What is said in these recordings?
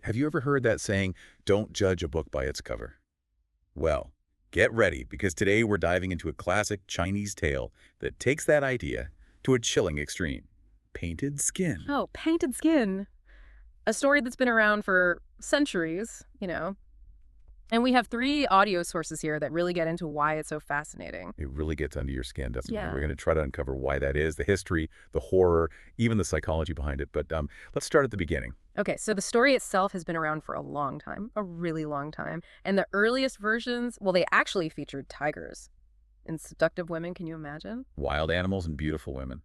Have you ever heard that saying, don't judge a book by its cover? Well, get ready, because today we're diving into a classic Chinese tale that takes that idea to a chilling extreme. Painted Skin. Oh, Painted Skin. A story that's been around for centuries. And we have 3 audio sources here that really get into why it's so fascinating. It really gets under your skin, doesn't it? Yeah. We're going to try to uncover why that is, the history, the horror, even the psychology behind it. But let's start at the beginning. Okay, so the story itself has been around for a long time, a really long time. And the earliest versions, well, they actually featured tigers and seductive women. Can you imagine? Wild animals and beautiful women.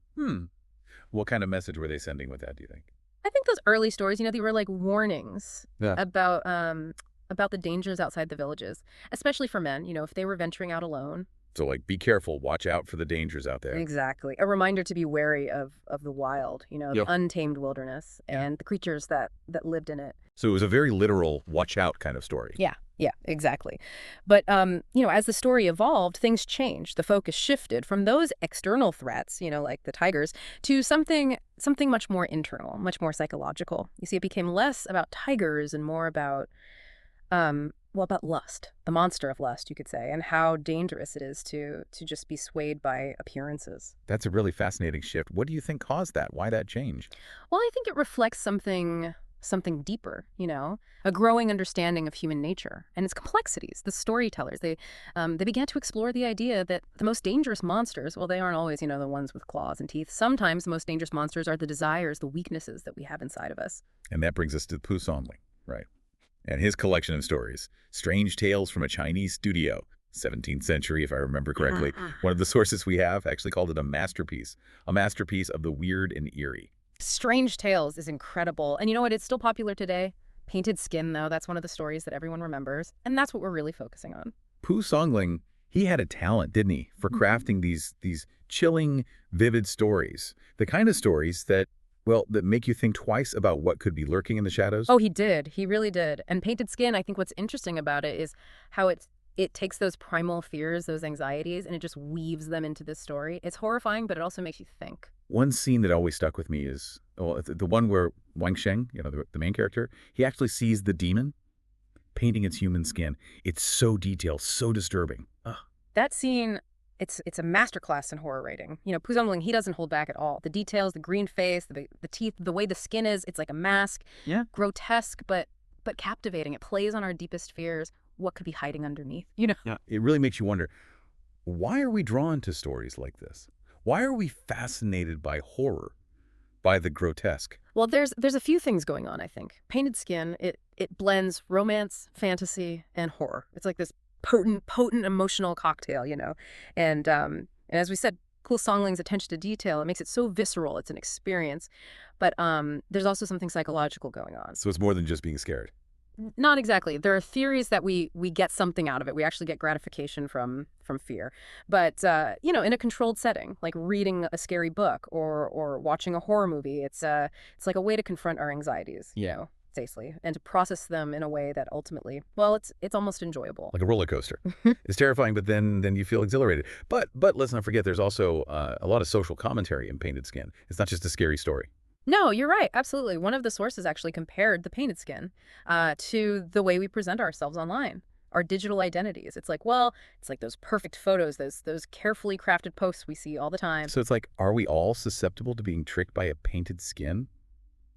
What kind of message were they sending with that, do you think? I think those early stories, they were like warnings Yeah. about the dangers outside the villages, especially for men, if they were venturing out alone. So, like, be careful. Watch out for the dangers out there. Exactly. A reminder to be wary of the wild, the Yep. untamed wilderness and the creatures that lived in it. So it was a very literal watch out kind of story. Yeah, exactly. But, as the story evolved, things changed. The focus shifted from those external threats, like the tigers, to something much more internal, much more psychological. You see, it became less about tigers and more about, about lust, the monster of lust, you could say, and how dangerous it is to just be swayed by appearances. That's a really fascinating shift. What do you think caused that? Why that change? Well, I think it reflects something deeper, a growing understanding of human nature and its complexities. The storytellers, they began to explore the idea that the most dangerous monsters, well, they aren't always, the ones with claws and teeth. Sometimes the most dangerous monsters are the desires, the weaknesses that we have inside of us. And that brings us to Pu Songling, right? And his collection of stories, Strange Tales from a Chinese Studio, 17th century, if I remember correctly. One of the sources we have actually called it a masterpiece of the weird and eerie. Strange Tales is incredible. And you know what? It's still popular today. Painted Skin, though, that's one of the stories that everyone remembers. And that's what we're really focusing on. Pu Songling, he had a talent, didn't he, for crafting these chilling, vivid stories. The kind of stories that make you think twice about what could be lurking in the shadows. Oh, he did. He really did. And Painted Skin, I think what's interesting about it is how it takes those primal fears, those anxieties, and it just weaves them into this story. It's horrifying, but it also makes you think. One scene that always stuck with me is the one where Wang Sheng, the main character, he actually sees the demon painting its human skin. It's so detailed, so disturbing. Ugh. That scene, it's a masterclass in horror writing. Pu Zongling, he doesn't hold back at all. The details, the green face, the teeth, the way the skin is, it's like a mask. Yeah. Grotesque, but captivating. It plays on our deepest fears. What could be hiding underneath, Yeah. It really makes you wonder, why are we drawn to stories like this? Why are we fascinated by horror, by the grotesque? Well, there's a few things going on, I think. Painted Skin, it blends romance, fantasy, and horror. It's like this potent emotional cocktail, And as we said, Pu Songling's attention to detail, it makes it so visceral. It's an experience. But there's also something psychological going on. So it's more than just being scared. Not exactly. There are theories that we get something out of it. We actually get gratification from fear. But, in a controlled setting, like reading a scary book or watching a horror movie, it's like a way to confront our anxieties, safely, and to process them in a way that ultimately, well, it's almost enjoyable. Like a roller coaster. It's terrifying, but then you feel exhilarated. But let's not forget, there's also a lot of social commentary in Painted Skin. It's not just a scary story. No, you're right. Absolutely. One of the sources actually compared the Painted Skin to the way we present ourselves online, our digital identities. It's like those perfect photos, those carefully crafted posts we see all the time. So it's like, are we all susceptible to being tricked by a painted skin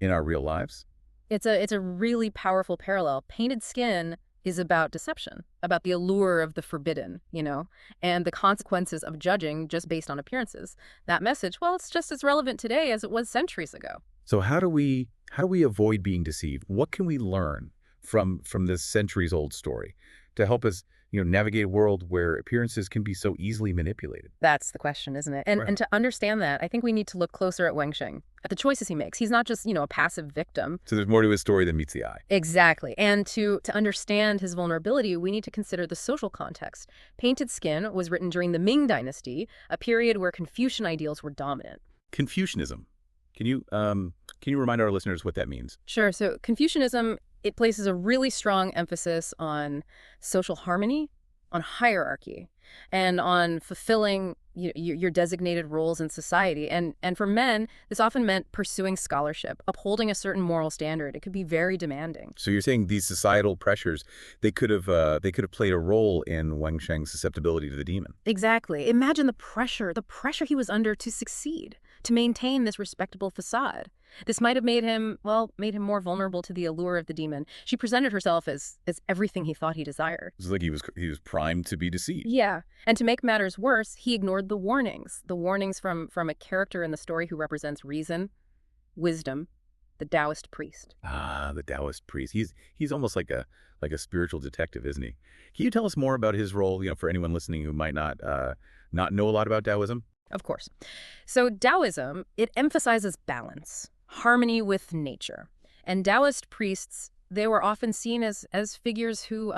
in our real lives? It's a really powerful parallel. Painted Skin is about deception, about the allure of the forbidden, and the consequences of judging just based on appearances. That message, well, it's just as relevant today as it was centuries ago. So how do we avoid being deceived? What can we learn from this centuries-old story to help us, navigate a world where appearances can be so easily manipulated? That's the question, isn't it? And Right. and to understand that, I think we need to look closer at Wang Sheng, at the choices he makes. He's not just, a passive victim. So there's more to his story than meets the eye. Exactly. And to understand his vulnerability, we need to consider the social context. Painted Skin was written during the Ming Dynasty, a period where Confucian ideals were dominant. Confucianism. Can you remind our listeners what that means? Sure. So Confucianism, it places a really strong emphasis on social harmony, on hierarchy, and on fulfilling, your designated roles in society. And for men, this often meant pursuing scholarship, upholding a certain moral standard. It could be very demanding. So you're saying these societal pressures, they could have played a role in Wang Sheng's susceptibility to the demon. Exactly. Imagine the pressure he was under to succeed, to maintain this respectable facade. This might have made him more vulnerable to the allure of the demon. She presented herself as everything he thought he desired. It's like he was primed to be deceived. Yeah, and to make matters worse, he ignored the warnings from a character in the story who represents reason, wisdom, the Taoist priest. Ah, the Taoist priest. He's almost like a spiritual detective, isn't he? Can you tell us more about his role, for anyone listening who might not know a lot about Taoism? Of course. So Taoism, it emphasizes balance, harmony with nature. And Taoist priests, they were often seen as figures who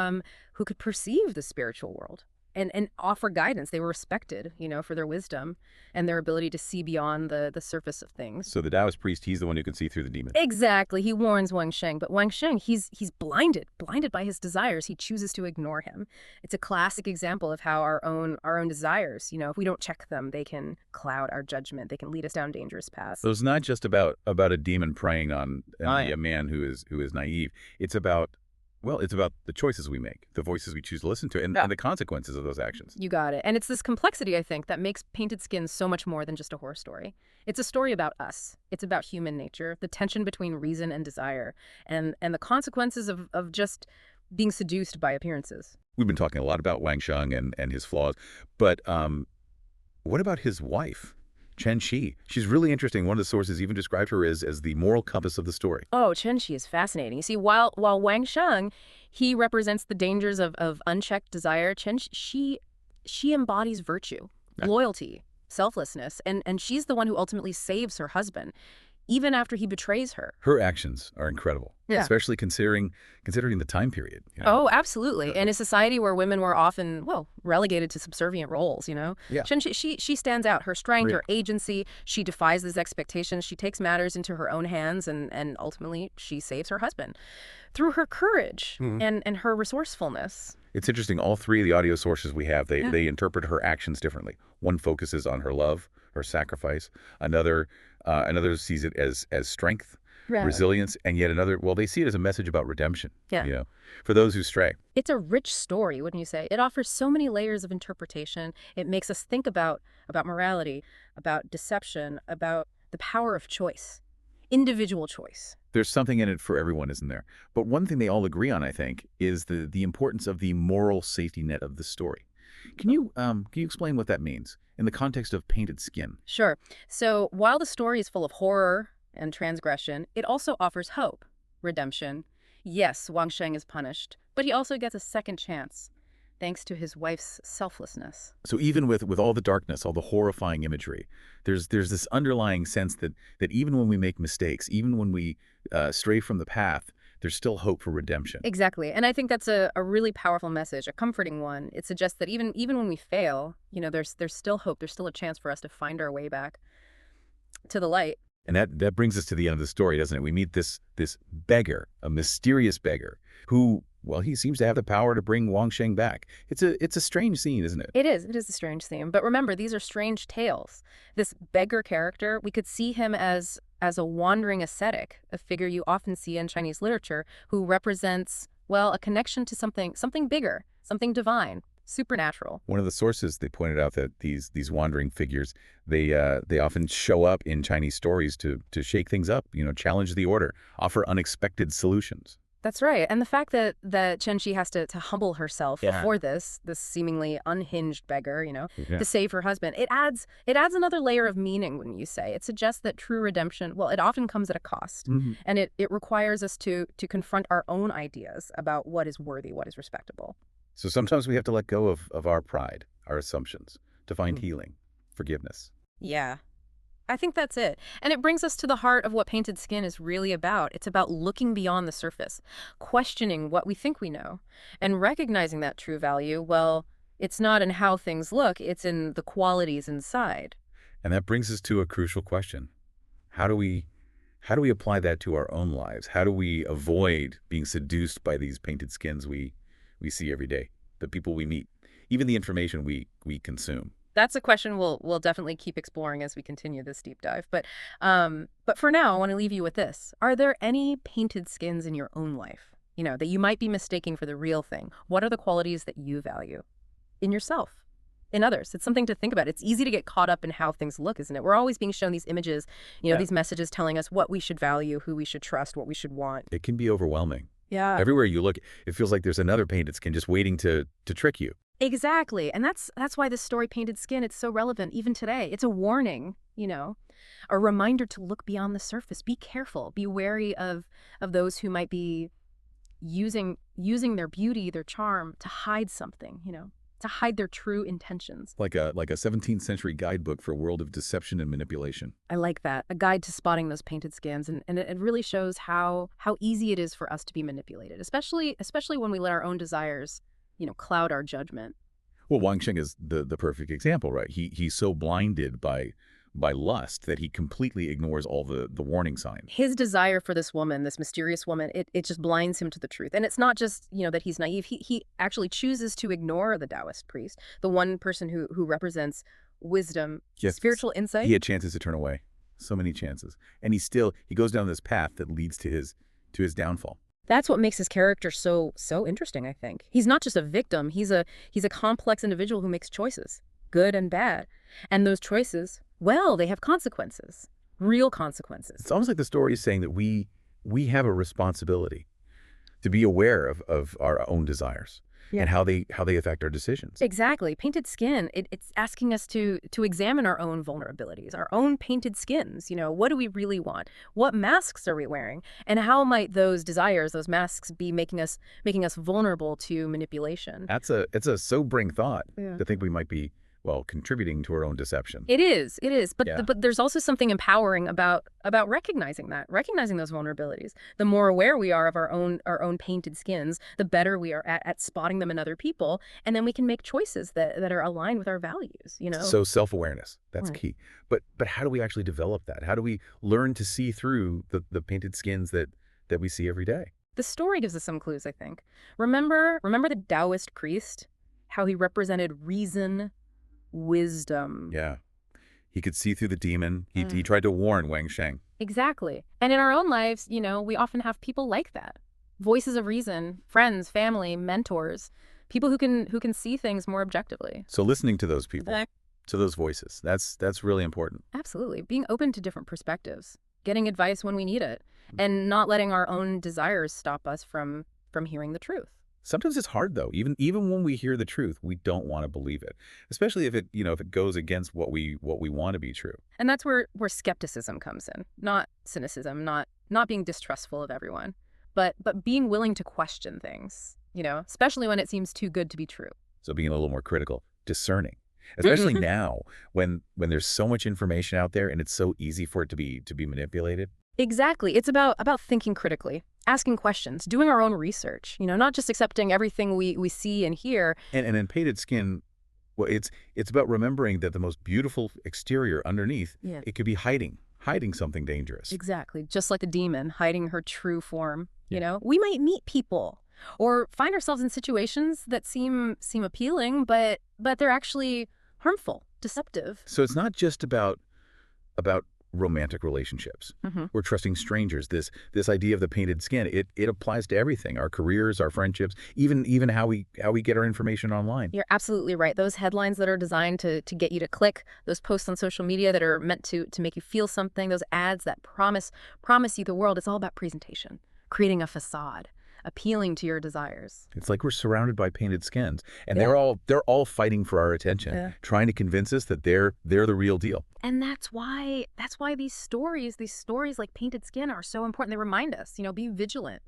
could perceive the spiritual world and offer guidance. They were respected, for their wisdom and their ability to see beyond the surface of things. So the Taoist priest, he's the one who can see through the demon. Exactly. He warns Wang Sheng, but Wang Sheng, he's blinded by his desires. He chooses to ignore him. It's a classic example of how our own desires, if we don't check them, they can cloud our judgment. They can lead us down dangerous paths. So it's not just about a demon preying on a man who is naive. It's about the choices we make, the voices we choose to listen to, and the consequences of those actions. You got it. And it's this complexity, I think, that makes Painted Skin so much more than just a horror story. It's a story about us. It's about human nature, the tension between reason and desire, and the consequences of just being seduced by appearances. We've been talking a lot about Wang Sheng and his flaws, but what about his wife, Chen Shi? She's really interesting. One of the sources even described her as the moral compass of the story. Oh, Chen Shi is fascinating. You see, while Wang Sheng, he represents the dangers of unchecked desire, Chen Shi, she embodies virtue, loyalty, selflessness, and she's the one who ultimately saves her husband, even after he betrays her. Her actions are incredible, especially considering the time period. Oh, absolutely. In a society where women were often, relegated to subservient roles, Yeah. Chen Shi, she stands out. Her strength, her agency, she defies these expectations. She takes matters into her own hands, and ultimately she saves her husband through her courage and her resourcefulness. It's interesting. All three of the audio sources we have, they interpret her actions differently. One focuses on her love, her sacrifice. Another sees it as strength, resilience, and yet another, they see it as a message about redemption. For those who stray. It's a rich story, wouldn't you say? It offers so many layers of interpretation. It makes us think about morality, about deception, about the power of choice, individual choice. There's something in it for everyone, isn't there? But one thing they all agree on, I think, is the importance of the moral safety net of the story. Can you explain what that means in the context of Painted Skin? Sure. So while the story is full of horror and transgression, it also offers hope, redemption. Yes, Wang Sheng is punished, but he also gets a second chance, thanks to his wife's selflessness. So even with all the darkness, all the horrifying imagery, there's this underlying sense that even when we make mistakes, even when we stray from the path, there's still hope for redemption. Exactly. And I think that's a really powerful message, a comforting one. It suggests that even when we fail, there's still hope. There's still a chance for us to find our way back to the light. And that brings us to the end of the story, doesn't it? We meet this beggar, a mysterious beggar, who, he seems to have the power to bring Wang Sheng back. It's a strange scene, isn't it? It is. It is a strange theme. But remember, these are strange tales. This beggar character, we could see him as a wandering ascetic, a figure you often see in Chinese literature, who represents, a connection to something bigger, something divine, supernatural. One of the sources, they pointed out that these wandering figures, they often show up in Chinese stories to shake things up, challenge the order, offer unexpected solutions. That's right. And the fact that Chen Shi has to humble herself before this seemingly unhinged beggar, to save her husband, it adds another layer of meaning, wouldn't you say? It suggests that true redemption, it often comes at a cost. And it requires us to confront our own ideas about what is worthy, what is respectable. So sometimes we have to let go of our pride, our assumptions, to find healing, forgiveness. Yeah. I think that's it. And it brings us to the heart of what Painted Skin is really about. It's about looking beyond the surface, questioning what we think we know, and recognizing that true value, it's not in how things look, it's in the qualities inside. And that brings us to a crucial question. How do we apply that to our own lives? How do we avoid being seduced by these painted skins we see every day, the people we meet, even the information we consume? That's a question we'll definitely keep exploring as we continue this deep dive. But for now, I want to leave you with this. Are there any painted skins in your own life, that you might be mistaking for the real thing? What are the qualities that you value in yourself, in others? It's something to think about. It's easy to get caught up in how things look, isn't it? We're always being shown these images, Yeah. these messages telling us what we should value, who we should trust, what we should want. It can be overwhelming. Yeah. Everywhere you look, it feels like there's another painted skin just waiting to trick you. Exactly. And that's why this story, Painted Skin, it's so relevant even today. It's a warning, a reminder to look beyond the surface. Be careful. Be wary of those who might be using their beauty, their charm to hide something, to hide their true intentions. Like a 17th century guidebook for a world of deception and manipulation. I like that. A guide to spotting those painted skins. And it really shows how easy it is for us to be manipulated, especially when we let our own desires cloud our judgment. Well, Wang Sheng is the perfect example, right? He's so blinded by lust that he completely ignores all the warning signs. His desire for this woman, this mysterious woman, it just blinds him to the truth. And it's not just, that he's naive. He actually chooses to ignore the Taoist priest, the one person who represents wisdom, Yes. spiritual insight. He had chances to turn away. So many chances. And he goes down this path that leads to his downfall. That's what makes his character so interesting, I think. He's not just a victim. He's a complex individual who makes choices, good and bad. And those choices, well, they have consequences, real consequences. It's almost like the story is saying that we have a responsibility to be aware of our own desires. Yeah. And how they affect our decisions. Exactly. Painted skin, it's asking us to examine our own vulnerabilities, our own painted skins. What do we really want? What masks are we wearing? And how might those desires, those masks, be making us vulnerable to manipulation? It's a sobering thought Yeah. to think we might be, contributing to our own deception. It is. But Yeah. but there's also something empowering about recognizing those vulnerabilities. The more aware we are of our own painted skins, the better we are at spotting them in other people, and then we can make choices that are aligned with our values. So self-awareness, that's Right. key. But how do we actually develop that? How do we learn to see through the painted skins that we see every day? The story gives us some clues, I think. Remember the Taoist priest, how he represented reason, wisdom. Yeah. He could see through the demon. He tried to warn Wang Sheng. Exactly. And in our own lives, we often have people like that. Voices of reason, friends, family, mentors, people who can see things more objectively. So listening to those people, to those voices, that's really important. Absolutely. Being open to different perspectives, getting advice when we need it, and not letting our own desires stop us from hearing the truth. Sometimes it's hard though. Even when we hear the truth, we don't want to believe it, especially if it goes against what we want to be true. And that's where skepticism comes in, not cynicism, not being distrustful of everyone, but being willing to question things, especially when it seems too good to be true. So being a little more critical, discerning, especially now when there's so much information out there and it's so easy for it to be manipulated. Exactly. It's about thinking critically, asking questions, doing our own research, not just accepting everything we see and hear. And in painted skin, well, it's about remembering that the most beautiful exterior underneath, Yeah. it could be hiding something dangerous. Exactly. Just like the demon hiding her true form. Yeah. We might meet people or find ourselves in situations that seem appealing, but they're actually harmful, deceptive. So it's not just about romantic relationships. Mm-hmm. We're trusting strangers. This idea of the painted skin, it applies to everything: our careers, our friendships, even how we get our information online. You're absolutely right. Those headlines that are designed to get you to click, those posts on social media that are meant to make you feel something, those ads that promise you the world, it's all about presentation, creating a facade, appealing to your desires. It's like we're surrounded by painted skins, and Yeah. they're all fighting for our attention, Yeah. trying to convince us that they're the real deal. And that's why these stories like Painted Skin are so important. They remind us, be vigilant,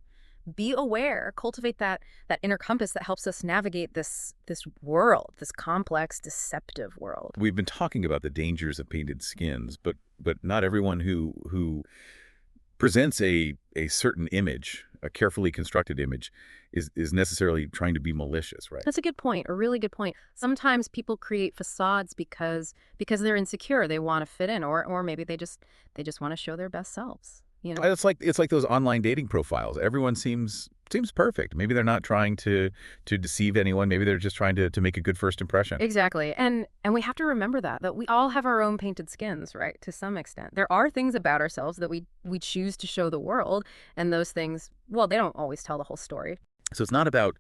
be aware, cultivate that inner compass that helps us navigate this world, this complex, deceptive world. We've been talking about the dangers of painted skins, but not everyone who presents a certain image, a carefully constructed image, is necessarily trying to be malicious, right? That's a good point, a really good point. Sometimes people create facades because they're insecure, they want to fit in, or maybe they just want to show their best selves. you know? It's like those online dating profiles. Everyone seems perfect. Maybe they're not trying to deceive anyone. Maybe they're just trying to make a good first impression. Exactly. And we have to remember that we all have our own painted skins, right? To some extent. There are things about ourselves that we choose to show the world, and those things, well, they don't always tell the whole story. So it's not about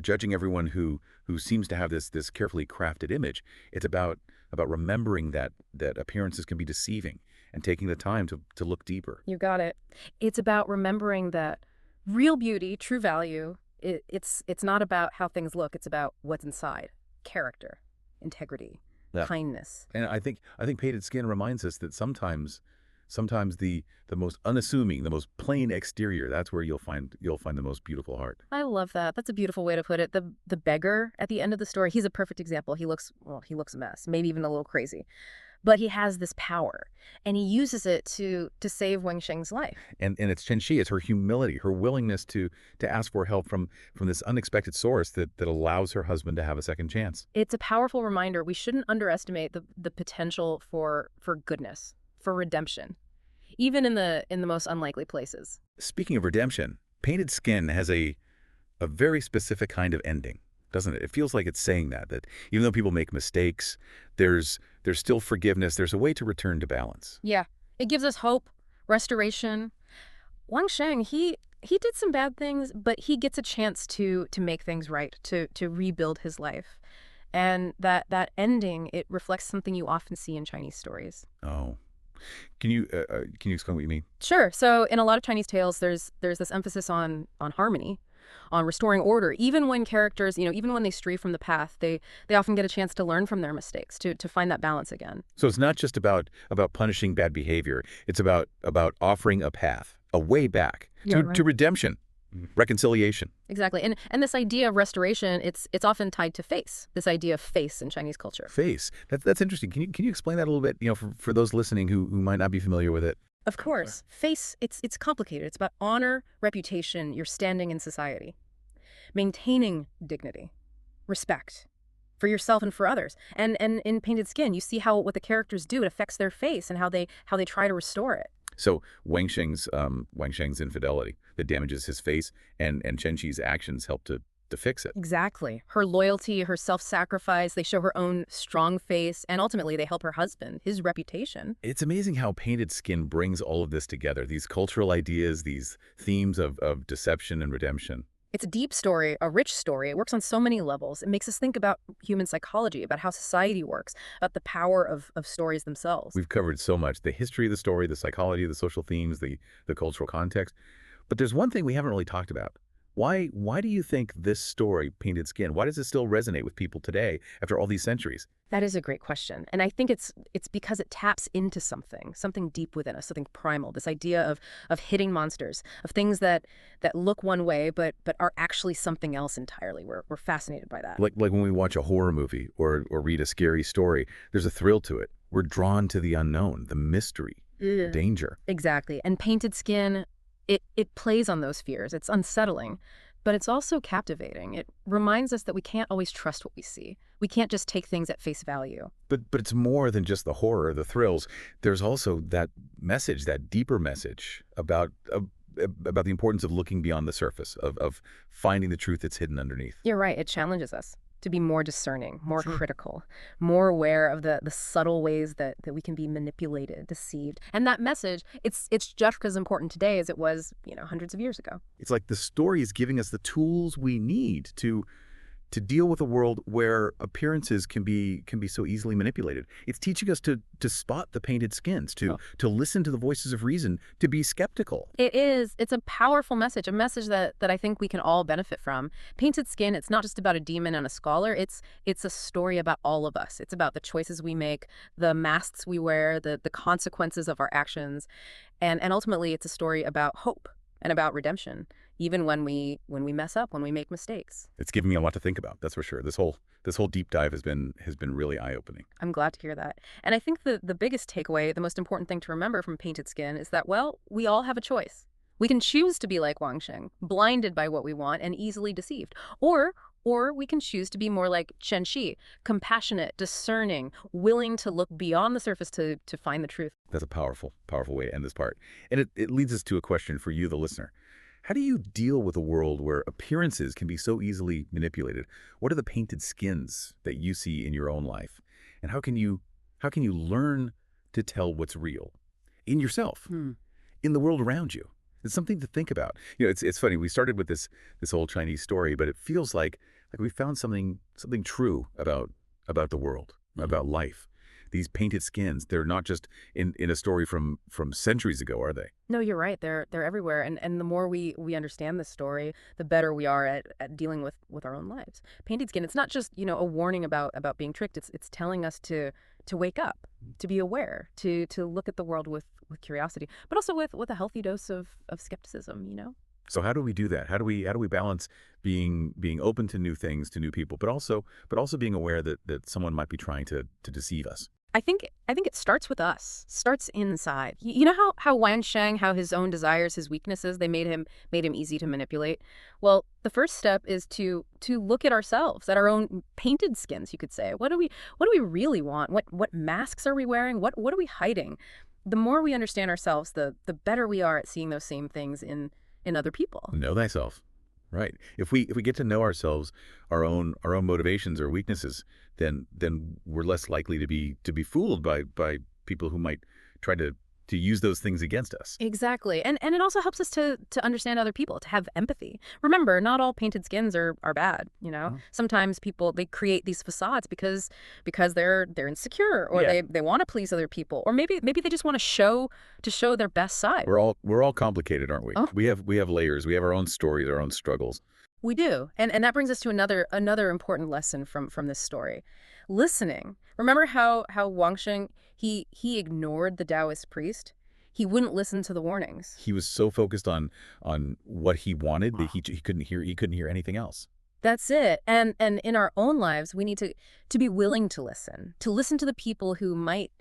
judging everyone who seems to have this carefully crafted image. It's about remembering that appearances can be deceiving and taking the time to look deeper. You got it. It's about remembering that real beauty, true value, it's not about how things look, it's about what's inside. Character, integrity, Yeah. kindness. And I think painted skin reminds us that sometimes the most unassuming, the most plain exterior, that's where you'll find the most beautiful heart. I love that. That's a beautiful way to put it. The beggar at the end of the story, he's a perfect example. He looks a mess, maybe even a little crazy. But he has this power, and he uses it to save Wang Sheng's life. And it's Chen Shi, it's her humility, her willingness to ask for help from this unexpected source that allows her husband to have a second chance. It's a powerful reminder we shouldn't underestimate the potential for goodness, for redemption, even in the most unlikely places. Speaking of redemption, Painted Skin has a very specific kind of ending, doesn't it? It feels like it's saying that even though people make mistakes, there's still forgiveness. There's a way to return to balance. Yeah, it gives us hope, restoration. Wang Sheng, he did some bad things, but he gets a chance to make things right, to rebuild his life. And that ending, it reflects something you often see in Chinese stories. Oh, can you explain what you mean? Sure. So in a lot of Chinese tales, there's this emphasis on harmony, on restoring order. Even when characters, even when they stray from the path, they often get a chance to learn from their mistakes, to find that balance again. So it's not just about punishing bad behavior. It's about offering a path, a way back to redemption, reconciliation. Exactly. And this idea of restoration, it's often tied to face, this idea of face in Chinese culture. Face. That's interesting. Can you explain that a little bit, for those listening who might not be familiar with it? Of course. Face, it's complicated. It's about honor, reputation, your standing in society. Maintaining dignity, respect for yourself and for others. And in Painted Skin, you see what the characters do. It affects their face and how they try to restore it. So Wang Sheng's infidelity that damages his face, and Chen Qi's actions help to fix it. Exactly. Her loyalty, her self-sacrifice, they show her own strong face, and ultimately they help her husband, his reputation. It's amazing how Painted Skin brings all of this together, these cultural ideas, these themes of deception and redemption. It's a deep story, a rich story. It works on so many levels. It makes us think about human psychology, about how society works, about the power of stories themselves. We've covered so much, the history of the story, the psychology, the social themes, the cultural context. But there's one thing we haven't really talked about. Why do you think this story, Painted Skin, why does it still resonate with people today after all these centuries? That is a great question. And I think it's because it taps into something deep within us, something primal, this idea of hitting monsters, of things that look one way but are actually something else entirely. We're fascinated by that. Like when we watch a horror movie or read a scary story, there's a thrill to it. We're drawn to the unknown, the mystery, the danger. Exactly. And Painted Skin, it plays on those fears. It's unsettling, but it's also captivating. It reminds us that we can't always trust what we see. We can't just take things at face value. But it's more than just the horror, the thrills. There's also that message, that deeper message about the importance of looking beyond the surface, of finding the truth that's hidden underneath. You're right. It challenges us to be more discerning, more critical, more aware of the subtle ways that we can be manipulated, deceived. And that message, it's just as important today as it was, hundreds of years ago. It's like the story is giving us the tools we need to deal with a world where appearances can be so easily manipulated. It's teaching us to spot the painted skins, to listen to the voices of reason, to be skeptical. It is. It's a powerful message, a message that I think we can all benefit from. Painted Skin, it's not just about a demon and a scholar. It's a story about all of us. It's about the choices we make, the masks we wear, the consequences of our actions. And ultimately, it's a story about hope and about redemption, even when we mess up, when we make mistakes. It's given me a lot to think about, that's for sure. This whole deep dive has been really eye-opening. I'm glad to hear that. And I think the biggest takeaway, the most important thing to remember from Painted Skin is that, well, we all have a choice. We can choose to be like Wang Sheng, blinded by what we want and easily deceived. Or Or we can choose to be more like Chen-Shi, compassionate, discerning, willing to look beyond the surface to find the truth. That's a powerful, powerful way to end this part. And it leads us to a question for you, the listener. How do you deal with a world where appearances can be so easily manipulated? What are the painted skins that you see in your own life? And how can you learn to tell what's real in yourself, in the world around you? It's something to think about. It's funny. We started with this old Chinese story, but it feels like we found something true about the world, about life. These painted skins, they're not just in a story from centuries ago, are they? No, you're right. They're everywhere. And the more we understand the story, the better we are at dealing with our own lives. Painted skin, it's not just, a warning about being tricked. It's telling us to wake up, to be aware, to look at the world with curiosity, but also with a healthy dose of skepticism. So how do we do that? How do we balance being open to new things, to new people, but also being aware that someone might be trying to deceive us? I think it starts with us. Starts inside. You know how Wang Sheng, how his own desires, his weaknesses, they made him easy to manipulate. Well, the first step is to look at ourselves, at our own painted skins, you could say. What do we really want? What masks are we wearing? What are we hiding? The more we understand ourselves, the better we are at seeing those same things in other people. Know thyself. Right. If we get to know ourselves, our own motivations or weaknesses, then we're less likely to be fooled by people who might try to use those things against us. Exactly. And it also helps us to understand other people, to have empathy. Remember, not all painted skins are bad. Sometimes people, they create these facades because they're insecure, or they want to please other people, or maybe they just want to show their best side. We're all complicated, aren't we? Oh. We have layers. We have our own stories, our own struggles. We do. And that brings us to another important lesson from this story. Listening. Remember how Wang Sheng, he ignored the Taoist priest? He wouldn't listen to the warnings. He was so focused on what he wanted that he couldn't hear anything else. That's it. And in our own lives, we need to be willing to listen to the people who might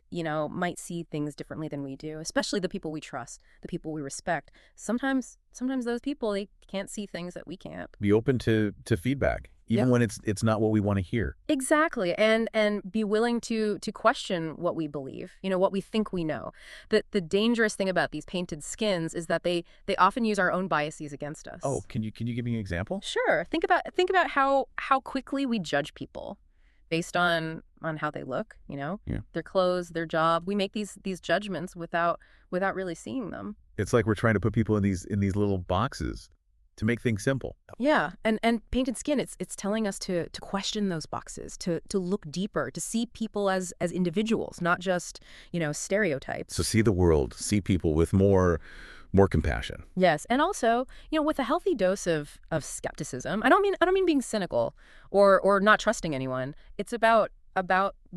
see things differently than we do, especially the people we trust, the people we respect. Sometimes those people, they can't see things that we can't. Be open to feedback, even when it's not what we want to hear. Exactly. And be willing to question what we believe, what we think we know. The dangerous thing about these painted skins is that they often use our own biases against us. Oh, can you give me an example? Sure. Think about how quickly we judge people based on how they look, their clothes, their job. We make these judgments without really seeing them. It's like we're trying to put people in these little boxes to make things simple. Yeah, and painted skin, it's telling us to question those boxes, to look deeper, to see people as individuals, not just, stereotypes. So see the world, see people with more compassion. Yes, and also, with a healthy dose of skepticism. I don't mean being cynical or not trusting anyone. It's about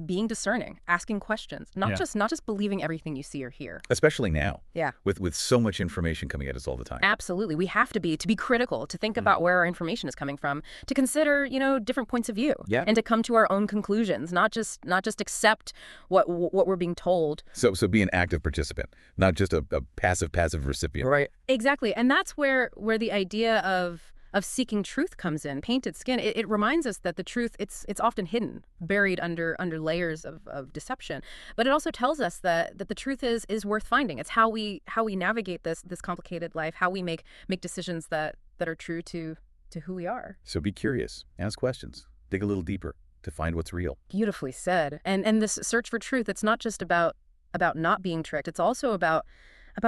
being discerning, asking questions, not just believing everything you see or hear. Especially now. Yeah. With so much information coming at us all the time. Absolutely. We have to be critical, to think about where our information is coming from, to consider, different points of view. Yeah. And to come to our own conclusions, not just accept what we're being told. So be an active participant, not just a passive recipient. Right. Exactly. And that's where the idea of seeking truth comes in. Painted skin, it reminds us that the truth, it's often hidden, buried under layers of deception. But it also tells us that the truth is worth finding. It's how we navigate this complicated life, how we make decisions that are true to who we are. So be curious, ask questions, dig a little deeper to find what's real. Beautifully said. And this search for truth, it's not just about not being tricked. It's also about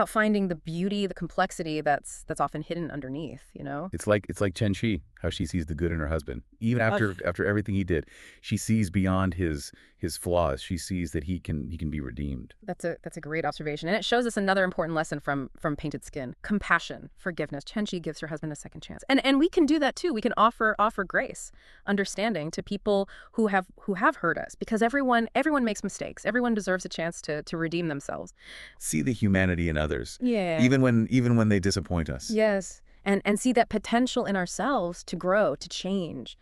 finding the beauty, the complexity that's often hidden underneath, It's like Chen-Shi, how she sees the good in her husband. Even after everything he did, she sees beyond his flaws. She sees that he can be redeemed. That's a great observation. And it shows us another important lesson from Painted Skin. Compassion, forgiveness. Chen-Shi gives her husband a second chance. And we can do that too. We can offer grace, understanding to people who have hurt us, because everyone makes mistakes. Everyone deserves a chance to redeem themselves. See the humanity in others. Yeah. Even when they disappoint us. Yes. And see that potential in ourselves to grow, to change.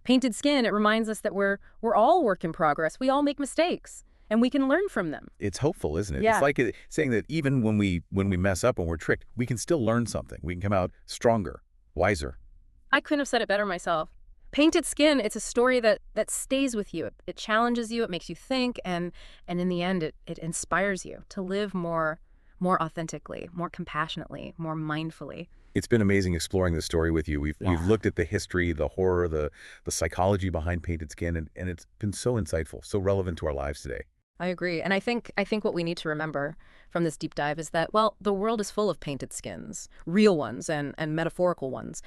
Painted Skin, it reminds us that we're all work in progress. We all make mistakes, and we can learn from them. It's hopeful, isn't it? Yeah. It's like saying that even when we mess up, when we're tricked, we can still learn something. We can come out stronger, wiser. I couldn't have said it better myself. Painted Skin, it's a story that stays with you. It challenges you, it makes you think, and in the end, it inspires you to live more authentically, more compassionately, more mindfully. It's been amazing exploring this story with you. We've Yeah. looked at the history, the horror, the psychology behind Painted Skin, and it's been so insightful, so relevant to our lives today. I agree. And I think what we need to remember from this deep dive is that, well, the world is full of painted skins, real ones and metaphorical ones.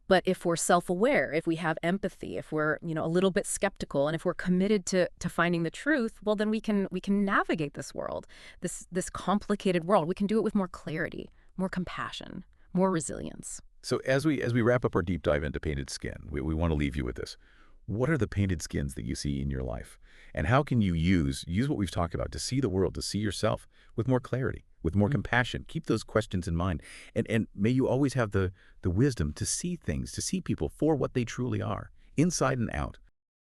But if we're self-aware, if we have empathy, if we're, a little bit skeptical, and if we're committed to finding the truth, well, then we can navigate this world, this complicated world. We can do it with more clarity, more compassion, more resilience. So as we wrap up our deep dive into Painted Skin, we want to leave you with this. What are the painted skins that you see in your life? And how can you use what we've talked about to see the world, to see yourself with more clarity, with more compassion? Keep those questions in mind. And may you always have the wisdom to see things, to see people for what they truly are, inside and out,